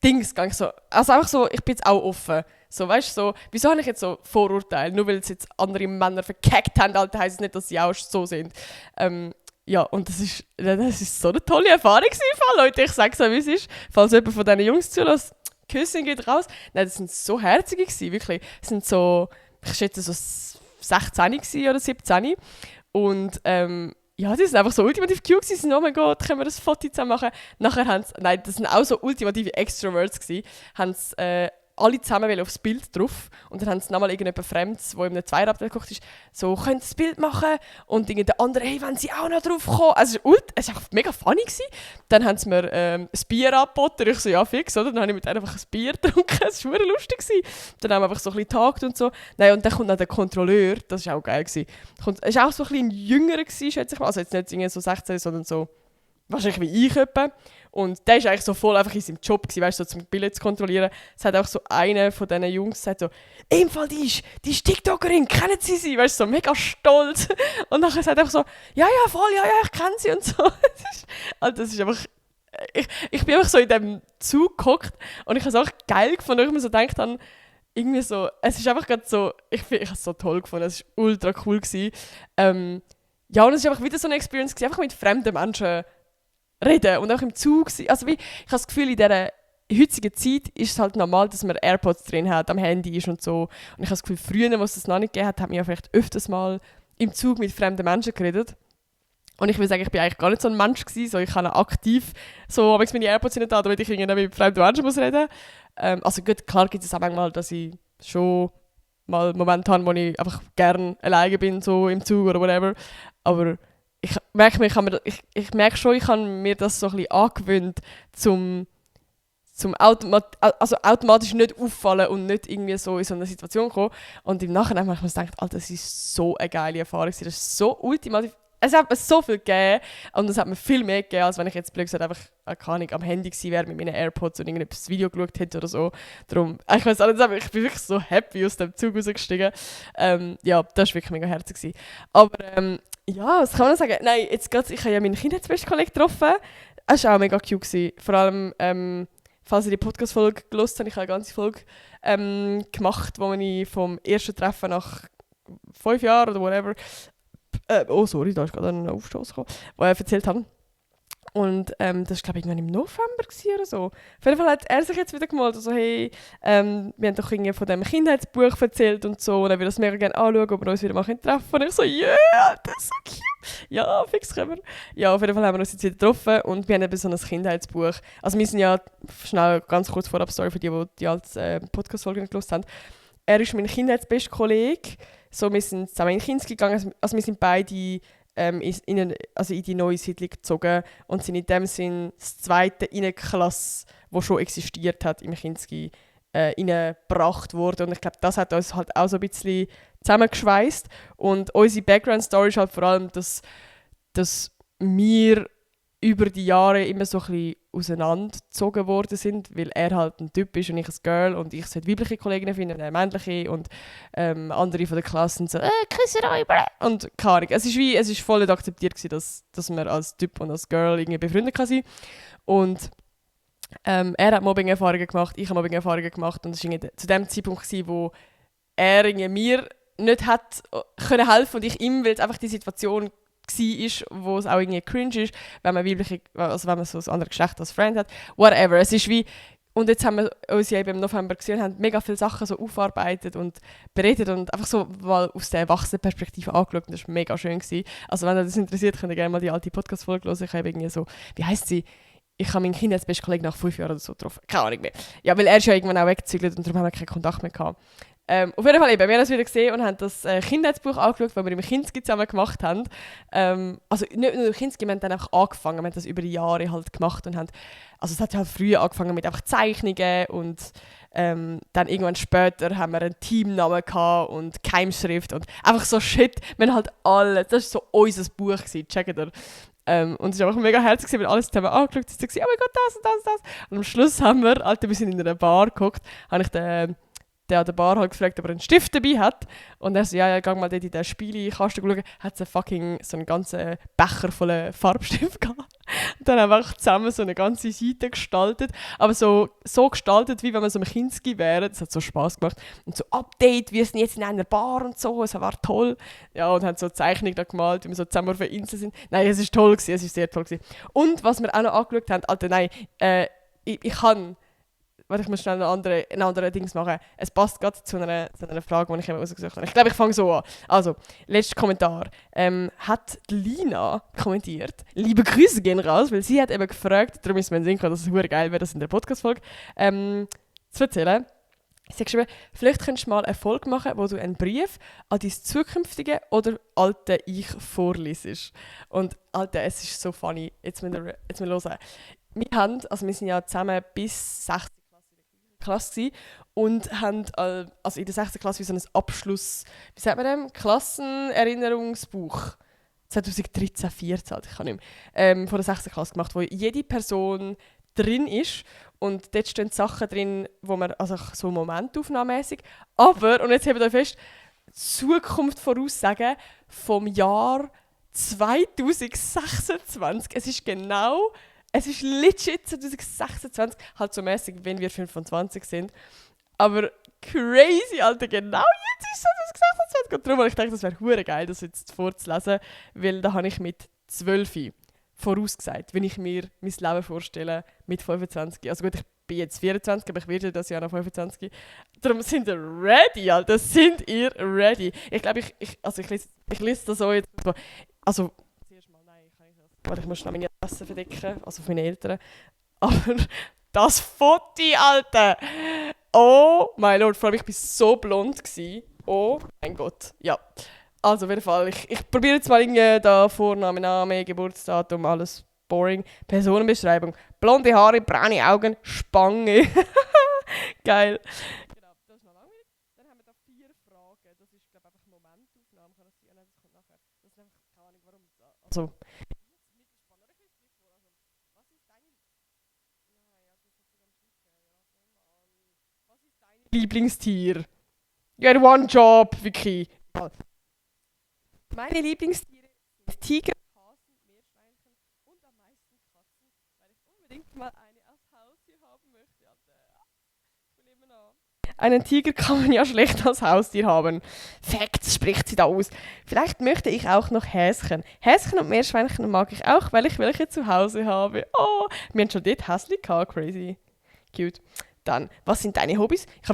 A: Dings gegangen. So, also einfach so, ich bin jetzt auch offen. So, weißt du, so, wieso habe ich jetzt so Vorurteile? Nur weil es jetzt andere Männer verkackt haben, Alter, heisst es nicht, dass sie auch so sind. Ja, und das ist so eine tolle Erfahrung gewesen, Leute. Ich sage es euch, wie es ist. Falls jemand von diesen Jungs zulässt, Küssen geht raus. Nein, das sind so herzige gewesen, wirklich. Das sind so, ich schätze so 16 oder 17. Und ja, die sind einfach so ultimativ cute gewesen. Oh mein Gott, können wir das Foto zusammen machen? Nachher haben sie, nein, das sind auch so ultimative Extroverts gewesen, haben sie alle zusammen aufs Bild drauf. Und dann haben sie nochmal irgendjemand Fremdes, der in einem Zweierabteil gekocht ist, so, könnt ihr das Bild machen? Und der andere, hey, wenn sie auch noch drauf kommen. Also es war einfach mega funny gewesen. Dann haben sie mir ein Bier angeboten. Ich so, ja, fix, oder? Dann habe ich mit denen einfach ein Bier getrunken. Das war wirklich lustig gewesen. Dann haben wir einfach so ein bisschen getagt und so. Nein, und dann kommt noch der Kontrolleur. Das war auch geil gewesen. Es war auch so ein bisschen jüngerer gewesen, schätze ich mal. Also jetzt nicht irgendwie so 16, sondern so wahrscheinlich wie ich etwa. Und der war eigentlich so voll einfach in seinem Job gewesen, weißt du, so zum Billett zu kontrollieren. Es hat auch so einer von diesen Jungs gesagt so, im Fall die ist TikTokerin, kennen Sie sie? Weißt du, so mega stolz. Und nachher sagt er einfach so, ja, voll, ja, ich kenne sie und so. Das ist einfach, ich bin einfach so in diesem Zug gehockt und ich habe es auch geil gefunden, weil ich mir so gedacht habe, irgendwie so, es ist einfach gerade so, ich habe es so toll gefunden, es war ultra cool gewesen. Ja, und es war einfach wieder so eine Experience gewesen, einfach mit fremden Menschen reden und auch im Zug sein. Also ich habe das Gefühl, in dieser heutigen Zeit ist es halt normal, dass man AirPods drin hat, am Handy ist und so. Und ich habe das Gefühl, früher, als es noch nicht gegeben hat, hat man ja vielleicht öfters mal im Zug mit fremden Menschen geredet. Und ich will sagen, ich bin eigentlich gar nicht so ein Mensch gewesen, so ich habe aktiv so, aber ich meine AirPods nicht da, damit ich irgendwie mit fremden Menschen muss reden. Also gut, klar gibt es auch manchmal, dass ich schon mal Momente habe, wo ich einfach gerne alleine bin, so im Zug oder whatever. Aber ich merke schon, ich habe mir das so ein bisschen angewöhnt, zum automatisch nicht auffallen und nicht irgendwie so in so eine Situation kommen. Und im Nachhinein habe ich mir gedacht, Alter, das ist so eine geile Erfahrung. Das ist so ultimativ. Es hat mir so viel gegeben und es hat mir viel mehr gegeben, als wenn ich jetzt blöd gesagt einfach keine Ahnung, am Handy gewesen wäre mit meinen AirPods und irgendetwas Video geschaut hätte oder so. Darum, ich weiß auch nicht, aber ich bin wirklich so happy aus dem Zug rausgestiegen. Ja, das war wirklich mega herzig. Aber ja, was kann man noch sagen? Nein, jetzt geht's, ich habe ja meinen Kindheitsbestkollegen getroffen. Es war auch mega cute gewesen. Vor allem, falls ihr die Podcast-Folge gehört habt, ich habe eine ganze Folge gemacht, wo ich vom ersten Treffen nach 5 Jahren oder whatever, oh sorry, da ist gerade ein Aufstoß gekommen, wo ich erzählt habe. Und das war, glaube ich, irgendwann im November oder so. Auf jeden Fall hat er sich jetzt wieder gemeldet, also hey, wir haben doch irgendwie von diesem Kindheitsbuch erzählt und so, und er würde das mega gerne anschauen, ob wir uns wieder mal treffen können. Und ich so, yeah, das ist so cute. Ja, fix können wir. Ja, auf jeden Fall haben wir uns jetzt wieder getroffen und wir haben eben so ein Kindheitsbuch. Also wir sind ja, schnell ganz kurz vorab, Story für die als Podcast-Folge nicht gehört haben. Er ist mein Kindheitsbestkollege. So, wir sind zusammen in den Kinski gegangen, also wir sind beide in die neue Siedlung gezogen und sind in dem Sinn das zweite in eine Klasse, die schon existiert hat, im Kinski, reingebracht worden. Und ich glaube, das hat uns halt auch so ein bisschen zusammengeschweißt. Und unsere Background-Story ist halt vor allem, dass wir über die Jahre immer so ein bisschen auseinandergezogen worden sind, weil er halt ein Typ ist und ich ein Girl und ich sollte weibliche Kolleginnen finden und männliche und andere von der Klasse sind so «Küsse euch!» und keine Ahnung. Es ist voll nicht akzeptiert gewesen, dass man als Typ und als Girl irgendwie befreundet kann sein. Und er hat Mobbing-Erfahrungen gemacht, ich habe Mobbing-Erfahrungen gemacht und es war zu dem Zeitpunkt gewesen, wo er irgendwie mir nicht hat können helfen und ich ihm, weil es einfach die Situation war, wo es auch irgendwie cringe ist, wenn man wenn man so ein anderes Geschlecht als Friend hat. Whatever. Es ist wie, und jetzt haben wir uns ja eben im November gesehen und haben mega viele Sachen so aufgearbeitet und beredet und einfach so mal aus der Erwachsenenperspektive angeschaut und das war mega schön gewesen. Also wenn euch das interessiert, könnt ihr gerne mal die alte Podcast-Folge hören. Ich habe irgendwie so, wie heisst sie? Ich habe meinen Kindheitsbesten Kollegen nach 5 Jahren oder so getroffen. Keine Ahnung mehr. Ja, weil er ist ja irgendwann auch weggezügelt und darum haben wir keinen Kontakt mehr gehabt. Auf jeden Fall eben, wir haben das wieder gesehen und haben das Kindheitsbuch angeschaut, das wir im Kinski zusammen gemacht haben. Also nicht nur im Kinski, wir haben dann einfach angefangen, wir haben das über die Jahre halt gemacht und haben, also es hat halt früher angefangen mit einfach Zeichnungen und dann irgendwann später haben wir einen Teamnamen gehabt und Keimschrift und einfach so Shit, wir haben halt alles, das war so unser Buch gewesen, checkt ihr? Und es war einfach mega herzig, weil alles zusammen angeschaut haben, oh mein Gott, das und das und das. Und am Schluss haben wir, Alter, wir sind in einer Bar geguckt, habe ich der an der Bar halt gefragt, ob er einen Stift dabei hat. Und er so, ja, geh mal dort in den Spielekasten schauen. Hat so einen ganzen Becher voller Farbstift gehabt. Und dann haben wir einfach zusammen so eine ganze Seite gestaltet. Aber so gestaltet, wie wenn man so im Kinski wäre. Das hat so Spass gemacht. Und so Update, wir sind jetzt in einer Bar und so, es war toll. Ja, und haben so Zeichnungen da gemalt, wie wir so zusammen auf einer Insel sind. Nein, es war toll gewesen, es war sehr toll gewesen. Und was wir auch noch angeschaut haben, Alter, nein, ich kann... Warte, ich muss schnell ein anderes Dings machen. Es passt gerade zu einer Frage, die ich eben rausgesucht habe. Ich glaube, ich fange so an. Also, letzter Kommentar. Hat Lina kommentiert. Liebe Grüße gehen raus, weil sie hat eben gefragt, darum ist mir in den Sinn gekommen, dass es verdammt geil wäre, das in der Podcast-Folge zu erzählen. Sie hat geschrieben, vielleicht könntest du mal eine Folge machen, wo du einen Brief an dein zukünftige oder alte Ich vorliest. Und Alter, es ist so funny. Jetzt müssen wir hören. Wir sind ja zusammen bis 6. Klasse und haben also in der 6. Klasse wie so ein Abschluss, wie sagt man dem? Klassenerinnerungsbuch 2013, 14, ich kann nicht mehr, von der 6. Klasse gemacht, wo jede Person drin ist und dort stehen Sachen drin, wo man, also so momentaufnahmemäßig, aber, und jetzt habt ihr fest, Zukunft voraussagen vom Jahr 2026, es ist legit 2026, halt so mäßig, wenn wir 25 sind. Aber crazy, Alter, genau jetzt ist es 2026. Und darum habe ich gedacht, das wäre hure geil, das jetzt vorzulesen, weil da habe ich mit 12 vorausgesagt, wenn ich mir mein Leben vorstelle mit 25. Also gut, ich bin jetzt 24, aber ich werde das Jahr noch 25. Darum sind ihr ready, Alter, sind ihr ready? Ich glaube, ich lese das so jetzt. Also, warte, ich muss schnell meine Adresse verdecken, also von meinen Eltern. Aber das Foto, Alter! Oh mein Lord, vor allem ich war so blond. Oh mein Gott. Ja, also auf jeden Fall. Ich probiere jetzt mal irgendwie da Vorname, Name, Geburtsdatum, alles boring. Personenbeschreibung. Blonde Haare, braune Augen, Spange. Geil. Genau, das ist noch langweilig. Dann haben wir da 4 Fragen. Das ist, glaube ich, einfach Momentaufnahme. Kann das sein? Nein, das kommt nachher. Das ist einfach keine Ahnung, warum. Also, Lieblingstier. You had one job, Vicky. Meine Lieblingstiere sind Tiger, Hasen, Meerschweinchen und am meisten Katzen, weil ich unbedingt mal eine als Haustier haben möchte. Ich will immer noch. Einen Tiger kann man ja schlecht als Haustier haben. Facts spricht sie da aus. Vielleicht möchte ich auch noch Häschen. Häschen und Meerschweinchen mag ich auch, weil ich welche zu Hause habe. Oh, wir haben schon dort Häschen gehabt. Crazy. Cute. Dann, was sind deine Hobbys? Ich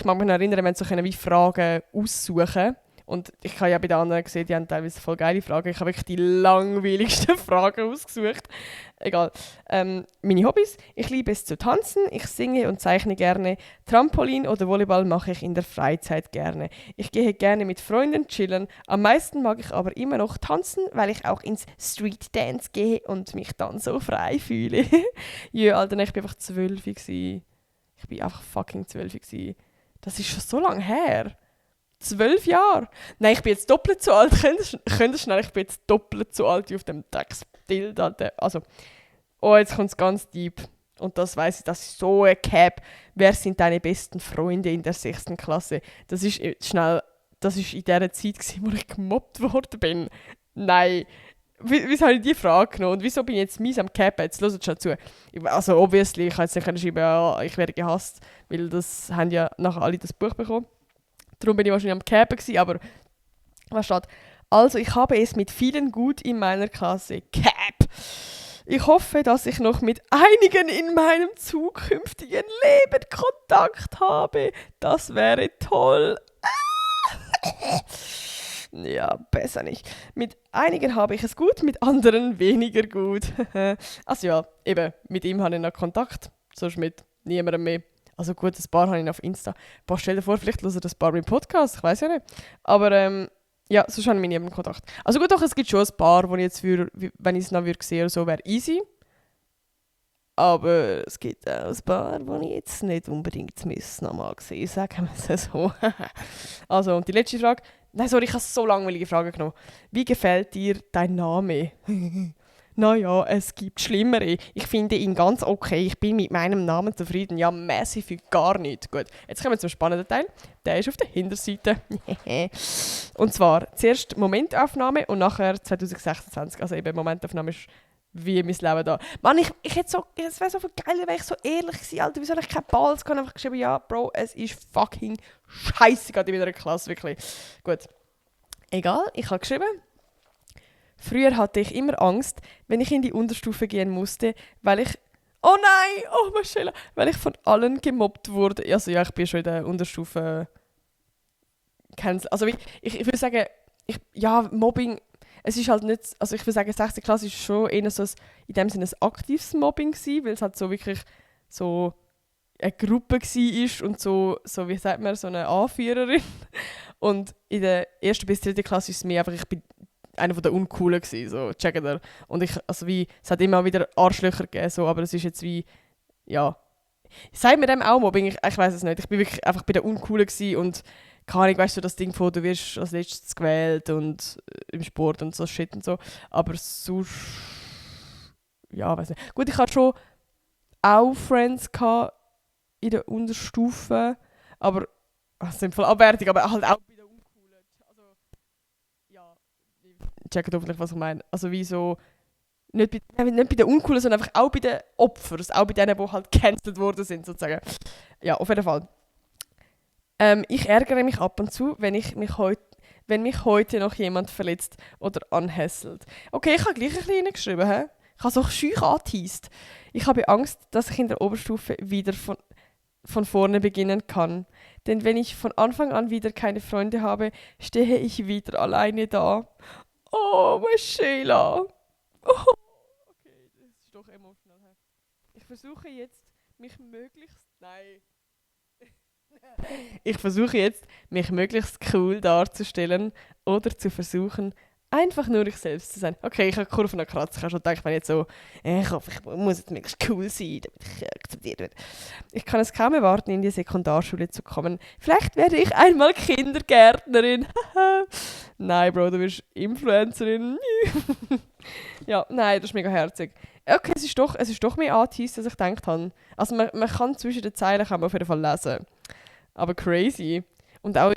A: mag mich noch erinnern, wir haben so wie Fragen aussuchen. Und ich habe ja bei den anderen gesehen, die haben teilweise voll geile Fragen. Ich habe wirklich die langweiligsten Fragen ausgesucht. Egal. Meine Hobbys. Ich liebe es zu tanzen. Ich singe und zeichne gerne. Trampolin oder Volleyball mache ich in der Freizeit gerne. Ich gehe gerne mit Freunden chillen. Am meisten mag ich aber immer noch tanzen, weil ich auch ins Street Dance gehe und mich dann so frei fühle. Ja, Alter, ich war einfach 12 gewesen. Ich war einfach fucking 12 gewesen. Das ist schon so lange her. 12 Jahre? Nein, ich bin jetzt doppelt so alt. Könnt ihr schnell, ich bin jetzt doppelt so alt wie auf dem Textbild. Also, oh, jetzt kommt es ganz deep. Und das weiss ich, das ist so ein Cap. Wer sind deine besten Freunde in der 6. Klasse? Das ist in der Zeit, wo ich gemobbt worden bin. Nein. Wieso habe ich die Frage genommen? Und wieso bin ich jetzt mies am Cappen? Jetzt hört schon zu. Also, obviously, ich kann jetzt nicht schreiben, ja, ich werde gehasst, weil das haben ja nachher alle das Buch bekommen. Darum bin ich wahrscheinlich am Capen gewesen, aber was steht? Also, ich habe es mit vielen gut in meiner Klasse. Cap! Ich hoffe, dass ich noch mit einigen in meinem zukünftigen Leben Kontakt habe. Das wäre toll. Ja, besser nicht. Mit einigen habe ich es gut, mit anderen weniger gut. Also ja, eben, mit ihm habe ich noch Kontakt. Sonst mit niemandem mehr. Also gut, ein paar habe ich auf Insta. Boah, stell dir vor, vielleicht hören das paar meinen Podcast, ich weiß ja nicht. Aber ja, sonst habe ich mit niemandem Kontakt. Also gut, doch, es gibt schon ein paar, wo ich jetzt wenn ich es noch sehen oder so, wäre easy. Aber es gibt auch ein paar, die ich jetzt nicht unbedingt nochmal sehen, sagen wir es so. Also, und die letzte Frage. Nein, sorry, ich habe so langweilige Fragen genommen. Wie gefällt dir dein Name? Naja, es gibt Schlimmere. Ich finde ihn ganz okay. Ich bin mit meinem Namen zufrieden. Ja, massiv gar nicht. Gut, jetzt kommen wir zum spannenden Teil. Der ist auf der Hinterseite. Und zwar zuerst Momentaufnahme und nachher 2026. Also eben Momentaufnahme ist wie mein Leben da. Mann, es wäre so viel geiler, wenn ich so ehrlich gewesen, Alter. Wieso habe ich keinen Balls? Ich habe einfach geschrieben, ja, Bro, es ist fucking scheiße gerade in meiner Klasse, wirklich. Gut. Egal, ich habe geschrieben. Früher hatte ich immer Angst, wenn ich in die Unterstufe gehen musste, weil ich... Oh nein! Oh, Marcella! Weil ich von allen gemobbt wurde. Also ja, ich bin schon in der Unterstufe... Also ich würde sagen, Mobbing... Es ist halt nicht... Also ich würde sagen, 6. Klasse ist schon eher so in dem Sinne ein aktives Mobbing gewesen, weil es halt so wirklich so eine Gruppe war und so wie sagt man, so eine Anführerin. Und in der 1. bis 3. Klasse ist es mir einfach... Ich bin einer der Uncoolen gewesen, so, checkt ihr. Und es hat immer wieder Arschlöcher gegeben, so, aber es ist jetzt wie, ja. Sagt mir dem auch Mobbing? Ich weiß es nicht. Ich bin wirklich einfach bei der Uncoolen gewesen und keine Ahnung, weißt du, das Ding von, du wirst als letztes gewählt und im Sport und so Shit und so. Aber sonst, ja, weiß nicht. Gut, ich hatte schon auch Friends gehabt in der Unterstufe, aber, das sind voll abwertig, aber halt auch bei der Uncoolen. Also, ja, checkt hoffentlich, was ich meine. Also wie so, nicht bei den Uncoolen, sondern einfach auch bei den Opfern, auch bei denen, die halt gecancelt worden sind, sozusagen. Ja, auf jeden Fall. Ich ärgere mich ab und zu, wenn mich heute noch jemand verletzt oder anhässelt. Okay, ich habe gleich ein bisschen geschrieben. He? Ich habe so schüch angeteased. Ich habe Angst, dass ich in der Oberstufe wieder von vorne beginnen kann. Denn wenn ich von Anfang an wieder keine Freunde habe, stehe ich wieder alleine da. Oh, Marcella. Oh. Okay, das ist doch emotional. Ich versuche jetzt, mich möglichst... Nein. Ich versuche jetzt, mich möglichst cool darzustellen oder zu versuchen, einfach nur ich selbst zu sein. Okay, ich habe die Kurve noch gekratzt. Ich habe schon gedacht, wenn jetzt so, ich hoffe, ich muss jetzt möglichst cool sein, damit ich akzeptiert werde. Ich kann es kaum erwarten, in die Sekundarschule zu kommen. Vielleicht werde ich einmal Kindergärtnerin. Nein, Bro, du wirst Influencerin. Ja, nein, das ist mega herzig. Okay, es ist doch mehr angeteased, als ich gedacht habe. Also man kann zwischen den Zeilen kann man auf jeden Fall lesen. Aber crazy. Und auch,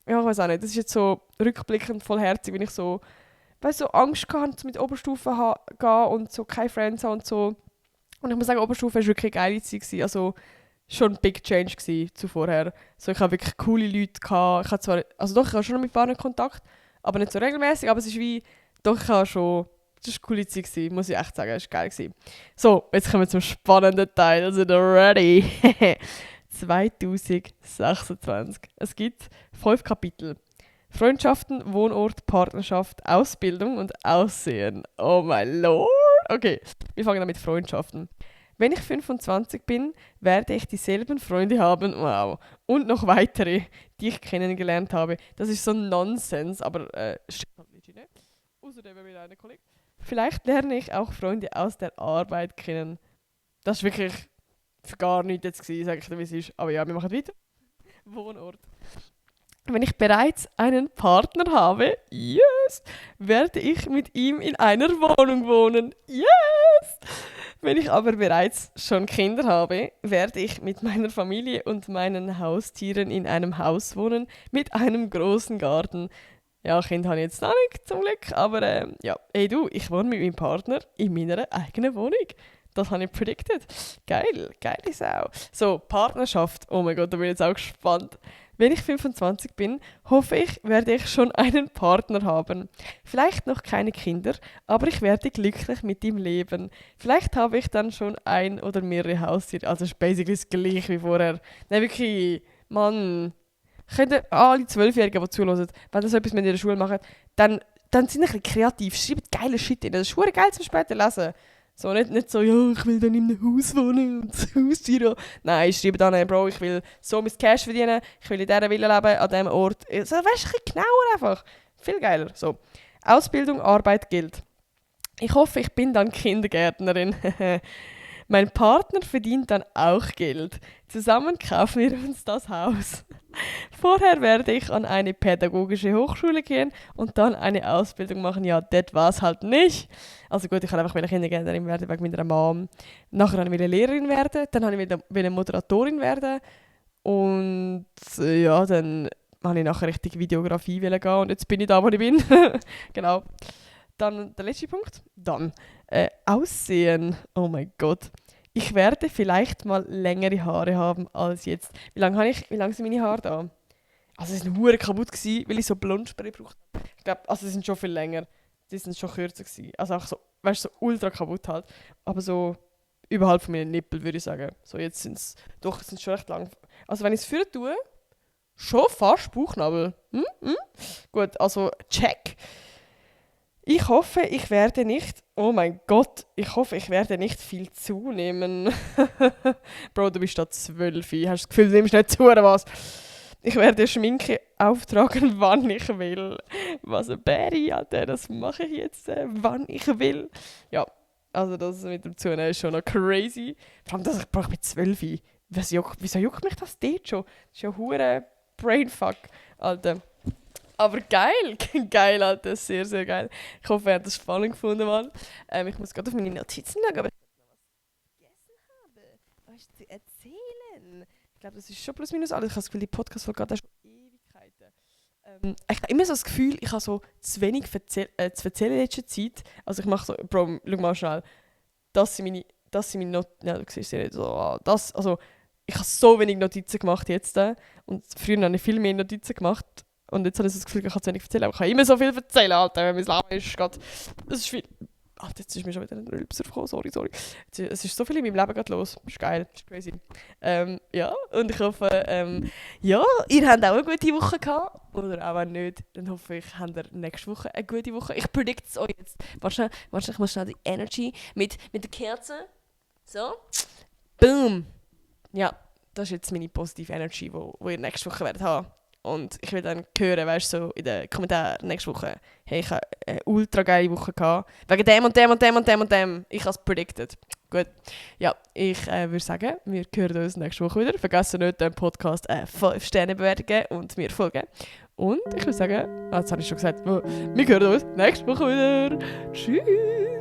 A: ja, ich weiß auch nicht, das ist jetzt so rückblickend voll herzig, wenn ich so, so Angst hatte, mit Oberstufe gehen und so keine Friends haben und so. Und ich muss sagen, Oberstufe war wirklich eine geile Zeit gewesen. Also schon ein Big Change gewesen zu vorher. So, ich habe wirklich coole Leute gehabt. Ich habe zwar, also doch, ich habe schon noch mit Paaren Kontakt, aber nicht so regelmäßig. Aber es ist wie, doch, ich habe schon, das war eine coole Zeit gewesen, muss ich echt sagen, es war geil gewesen. So, jetzt kommen wir zum spannenden Teil, also ready. 2026. Es gibt 5 Kapitel. Freundschaften, Wohnort, Partnerschaft, Ausbildung und Aussehen. Oh mein Lord. Okay, wir fangen an mit Freundschaften. Wenn ich 25 bin, werde ich dieselben Freunde haben, wow, und noch weitere, die ich kennengelernt habe. Das ist so ein Nonsens, aber stimmt halt nicht. Außerdem mit einer Kollegin. Vielleicht lerne ich auch Freunde aus der Arbeit kennen. Das ist wirklich für gar nichts jetzt gewesen, sage ich dir, wie es ist. Aber ja, wir machen weiter. Wohnort. Wenn ich bereits einen Partner habe, yes, werde ich mit ihm in einer Wohnung wohnen, yes. Wenn ich aber bereits schon Kinder habe, werde ich mit meiner Familie und meinen Haustieren in einem Haus wohnen mit einem großen Garten. Ja, Kind habe ich jetzt noch nicht, zum Glück, aber ja. Hey du, ich wohne mit meinem Partner in meiner eigenen Wohnung. Das habe ich predicted. Geil, geile Sau. So, Partnerschaft. Oh mein Gott, da bin ich jetzt auch gespannt. Wenn ich 25 bin, hoffe ich, werde ich schon einen Partner haben. Vielleicht noch keine Kinder, aber ich werde glücklich mit ihm leben. Vielleicht habe ich dann schon ein oder mehrere Haustiere. Also es ist basically das gleiche wie vorher. Nein, wirklich, Mann. Können alle 12-Jährigen, die zuhören, wenn das etwas mit ihrer Schule machen, dann sind ein bisschen kreativ. Schreibt geile Shit in. Das ist verdammt geil zum später lesen. So, nicht so, ja, ich will dann in einem Haus wohnen und das Haustier. Nein, ich schreibe dann, Bro, ich will so mein Cash verdienen, ich will in dieser Villa leben, an diesem Ort. So, weißt du, ein bisschen genauer einfach. Viel geiler. So. Ausbildung, Arbeit, Geld. Ich hoffe, ich bin dann Kindergärtnerin. Mein Partner verdient dann auch Geld. Zusammen kaufen wir uns das Haus. Vorher werde ich an eine pädagogische Hochschule gehen und dann eine Ausbildung machen. Ja, das war es halt nicht. Also gut, ich wollte einfach Kindergärtnerin werden wegen meiner Mom. Nachher wollte ich Lehrerin werden, dann wollte ich Moderatorin werden. Und ja, dann wollte ich nachher richtig Videografie gehen und jetzt bin ich da, wo ich bin. Genau. Dann der letzte Punkt. Dann Aussehen. Oh mein Gott. Ich werde vielleicht mal längere Haare haben als jetzt. Wie lange sind meine Haare da? Also sie sind hure kaputt gewesen, weil ich so Blondspray brauchte. Ich glaube, also sie sind schon viel länger. Die sind schon kürzer gewesen. Also auch so, weißt du, so ultra kaputt halt. Aber so überhalb von meinen Nippeln würde ich sagen. So jetzt sind es schon recht lang. Also wenn ich es führen tue, schon fast Bauchnabel. Gut, also check. Ich hoffe, ich werde nicht, oh mein Gott, ich hoffe, ich werde nicht viel zunehmen. Bro, du bist da 12. Hast du das Gefühl, du nimmst nicht zu, oder was? Ich werde Schminke auftragen, wann ich will. Was ein Bäri, Alter, das mache ich jetzt, wann ich will. Ja, also das mit dem Zunehmen ist schon noch crazy. Vor allem, ich brauche mit 12. Wieso juckt mich das dort schon? Das ist ja hure Brainfuck, Alter. Aber geil, geil, Alter, sehr, sehr geil. Ich hoffe, ihr habt das spannend gefunden, Mann. Ich muss gerade auf meine Notizen schauen, aber ich noch was vergessen habe, euch zu erzählen. Ich glaube, das ist schon plus minus alles. Ich habe das Gefühl, die Podcast-Folge geht schon Ewigkeiten. Ich habe immer so das Gefühl, ich habe so zu wenig zu erzählen in letzter Zeit. Also ich mache so, Bro, schau mal schnell. Das sind meine Notizen. Ja, du siehst ja nicht so. Also, ich habe so wenig Notizen gemacht jetzt. Und früher habe ich viel mehr Notizen gemacht. Und jetzt habe ich so das Gefühl, ich kann zu wenig erzählen. Aber ich kann immer so viel erzählen, Alter. Wenn mein Leben ist gerade... Das ist viel... Ach, jetzt ist mir schon wieder ein Rülpser gekommen. Sorry. Es ist so viel in meinem Leben gerade los. Das ist geil. Das ist crazy. Ja, und ich hoffe, ja, ihr habt auch eine gute Woche gehabt. Oder auch wenn nicht, dann hoffe ich, habt ihr nächste Woche eine gute Woche. Ich predict es euch jetzt. Warte, ich muss schnell die Energy mit der Kerze. So. Boom. Ja, das ist jetzt meine positive Energy, die ihr nächste Woche werdet haben. Und ich will dann hören, weißt du, so in den Kommentaren nächste Woche, hey, ich habe eine ultra geile Woche gehabt. Wegen dem und dem und dem und dem und dem. Ich habe es predicted. Gut. Ja, ich würde sagen, wir hören uns nächste Woche wieder. Vergessen nicht, dem Podcast 5 Sterne bewerten und mir folgen. Und ich würde sagen, jetzt habe ich schon gesagt, wir hören uns nächste Woche wieder. Tschüss.